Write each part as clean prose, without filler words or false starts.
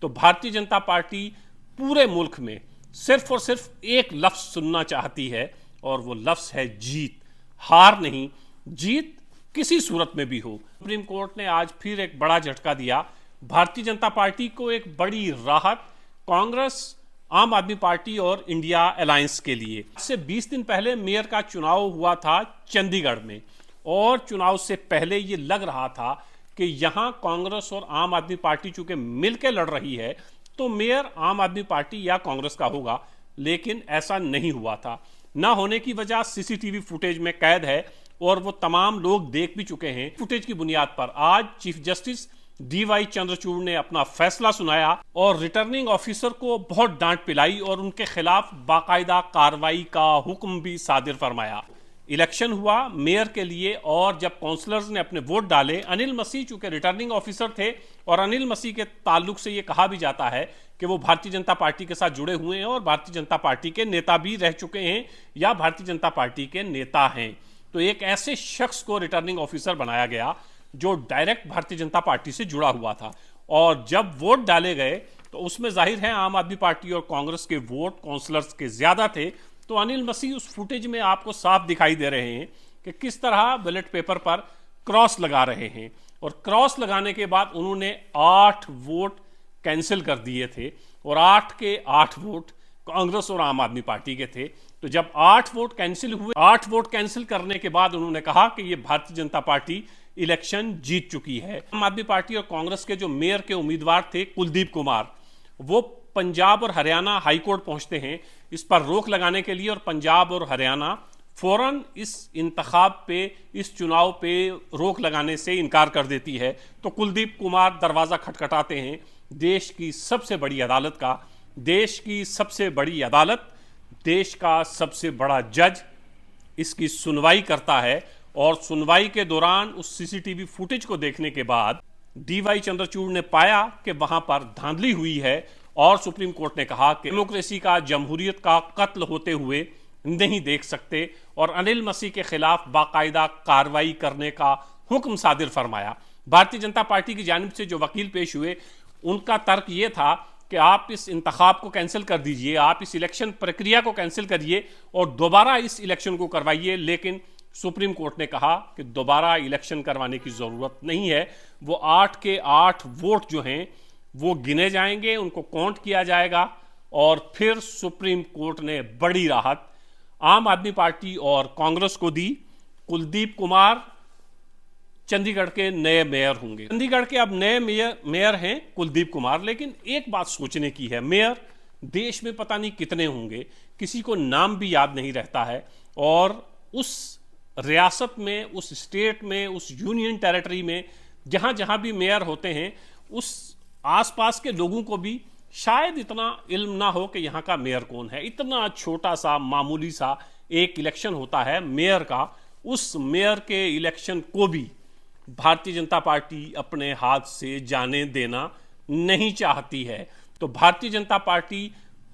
तो भारतीय जनता पार्टी पूरे मुल्क में सिर्फ और सिर्फ एक लफ्ज सुनना चाहती है और वो लफ्ज है जीत। हार नहीं, जीत किसी सूरत में भी हो। सुप्रीम कोर्ट ने आज फिर एक बड़ा झटका दिया। भारतीय जनता पार्टी को एक बड़ी राहत, कांग्रेस, आम आदमी पार्टी और इंडिया अलायंस के लिए। इससे 20 दिन पहले मेयर का चुनाव हुआ था चंडीगढ़ में और चुनाव से पहले ये लग रहा था कि यहां कांग्रेस और आम आदमी पार्टी चूंकि मिलकर लड़ रही है तो मेयर आम आदमी पार्टी या कांग्रेस का होगा, लेकिन ऐसा नहीं हुआ था। ना होने की वजह सीसीटीवी फुटेज में कैद है और वो तमाम लोग देख भी चुके हैं। फुटेज की बुनियाद पर आज चीफ जस्टिस डीवाई चंद्रचूड़ ने अपना फैसला सुनाया और रिटर्निंग ऑफिसर को बहुत डांट पिलाई और उनके खिलाफ बाकायदा कार्रवाई का हुक्म भी सादिर फरमाया। इलेक्शन हुआ मेयर के लिए और जब काउंसलर्स ने अपने वोट डाले, अनिल मसीह चूंकि रिटर्निंग ऑफिसर थे और अनिल मसीह के ताल्लुक से ये कहा भी जाता है कि वो भारतीय जनता पार्टी के साथ जुड़े हुए हैं और भारतीय जनता पार्टी के नेता भी रह चुके हैं या भारतीय जनता पार्टी के नेता हैं, तो एक ऐसे शख्स को रिटर्निंग ऑफिसर बनाया गया जो डायरेक्ट भारतीय जनता पार्टी से जुड़ा हुआ था। और जब वोट डाले गए तो उसमें जाहिर है आम आदमी पार्टी और कांग्रेस के वोट काउंसलर्स के ज्यादा थे। तो अनिल मसीह उस फुटेज में आपको साफ दिखाई दे रहे हैं कि किस तरह बैलेट पेपर पर क्रॉस लगा रहे हैं और क्रॉस लगाने के बाद उन्होंने 8 वोट कैंसिल कर दिए थे और 8 के 8 वोट कांग्रेस और आम आदमी पार्टी के थे। तो जब 8 वोट कैंसिल हुए, 8 वोट कैंसिल करने के बाद उन्होंने कहा कि ये भारतीय जनता पार्टी इलेक्शन जीत चुकी है। आम आदमी पार्टी और कांग्रेस के जो मेयर के उम्मीदवार थे कुलदीप कुमार, वो पंजाब और हरियाणा हाईकोर्ट पहुंचते हैं इस पर रोक लगाने के लिए और पंजाब और हरियाणा फौरन इस इंतखाब पे, इस चुनाव पे रोक लगाने से इनकार कर देती है। तो कुलदीप कुमार दरवाजा खटखटाते हैं देश की सबसे बड़ी अदालत का। देश की सबसे बड़ी अदालत, देश का सबसे बड़ा जज इसकी सुनवाई करता है और सुनवाई के दौरान उस सीसीटीवी फुटेज को देखने के बाद डीवाई चंद्रचूड़ ने पाया कि वहां पर धांधली हुई है और सुप्रीम कोर्ट ने कहा कि डेमोक्रेसी का, जमहूरियत का कत्ल होते हुए नहीं देख सकते और अनिल मसीह के खिलाफ बाकायदा कार्रवाई करने का हुक्म सादिर फरमाया। भारतीय जनता पार्टी की जानिब से जो वकील पेश हुए उनका तर्क ये था कि आप इस इंतखाब को कैंसिल कर दीजिए, आप इस इलेक्शन प्रक्रिया को कैंसिल करिए और दोबारा इस इलेक्शन को करवाइए। लेकिन सुप्रीम कोर्ट ने कहा कि दोबारा इलेक्शन करवाने की जरूरत नहीं है। वो 8 के 8 वोट जो हैं वो गिने जाएंगे, उनको काउंट किया जाएगा और फिर सुप्रीम कोर्ट ने बड़ी राहत आम आदमी पार्टी और कांग्रेस को दी। कुलदीप कुमार चंडीगढ़ के नए मेयर होंगे। चंडीगढ़ के अब नए मेयर हैं कुलदीप कुमार। लेकिन एक बात सोचने की है, मेयर देश में पता नहीं कितने होंगे, किसी को नाम भी याद नहीं रहता है और उस रियासत में, उस स्टेट में, उस यूनियन टेरिटरी में जहां जहां भी मेयर होते हैं उस आसपास के लोगों को भी शायद इतना इल्म ना हो कि यहाँ का मेयर कौन है। इतना छोटा सा मामूली सा एक इलेक्शन होता है मेयर का, उस मेयर के इलेक्शन को भी भारतीय जनता पार्टी अपने हाथ से जाने देना नहीं चाहती है। तो भारतीय जनता पार्टी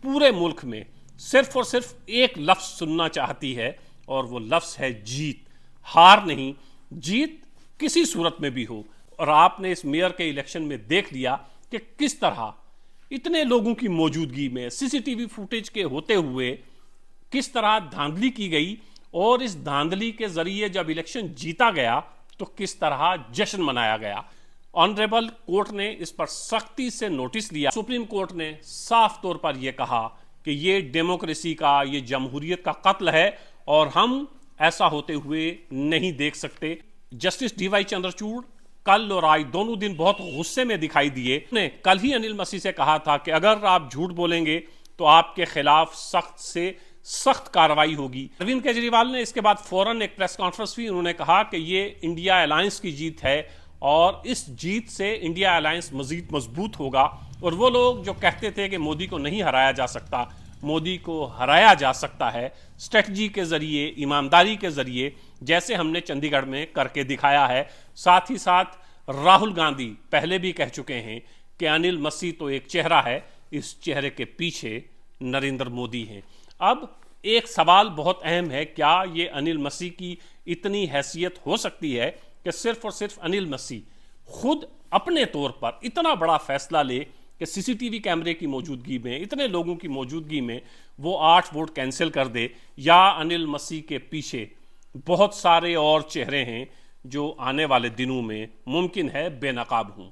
पूरे मुल्क में सिर्फ और सिर्फ एक लफ्ज सुनना चाहती है और वो लफ्ज है जीत। हार नहीं, जीत किसी सूरत में भी हो। और आपने इस मेयर के इलेक्शन में देख लिया कि किस तरह इतने लोगों की मौजूदगी में, सीसीटीवी फुटेज के होते हुए किस तरह धांधली की गई और इस धांधली के जरिए जब इलेक्शन जीता गया तो किस तरह जश्न मनाया गया। ऑनरेबल कोर्ट ने इस पर सख्ती से नोटिस लिया। सुप्रीम कोर्ट ने साफ तौर पर यह कहा कि ये डेमोक्रेसी का, ये जमहूरियत का कत्ल है और हम ऐसा होते हुए नहीं देख सकते। जस्टिस डीवाई चंद्रचूड़ कल और आज दोनों दिन बहुत गुस्से में दिखाई दिए। उन्होंने कल ही अनिल मसीह से कहा था कि अगर आप झूठ बोलेंगे तो आपके खिलाफ सख्त से सख्त कार्रवाई होगी। अरविंद केजरीवाल ने इसके बाद फौरन एक प्रेस कॉन्फ्रेंस हुई, उन्होंने कहा कि ये इंडिया अलायंस की जीत है और इस जीत से इंडिया अलायंस मजीद मजबूत होगा। और वो लोग जो कहते थे कि मोदी को नहीं हराया जा सकता, मोदी को हराया जा सकता है स्ट्रेटजी के जरिए, ईमानदारी के जरिए, जैसे हमने चंडीगढ़ में करके दिखाया है। साथ ही साथ राहुल गांधी पहले भी कह चुके हैं कि अनिल मसीह तो एक चेहरा है, इस चेहरे के पीछे नरेंद्र मोदी हैं। अब एक सवाल बहुत अहम है, क्या ये अनिल मसीह की इतनी हैसियत हो सकती है कि सिर्फ और सिर्फ अनिल मसीह खुद अपने तौर पर इतना बड़ा फैसला ले कि सीसीटीवी कैमरे की मौजूदगी में, इतने लोगों की मौजूदगी में वो 8 वोट कैंसिल कर दे, या अनिल मसीह के पीछे बहुत सारे और चेहरे हैं जो आने वाले दिनों में मुमकिन है बेनकाब हों।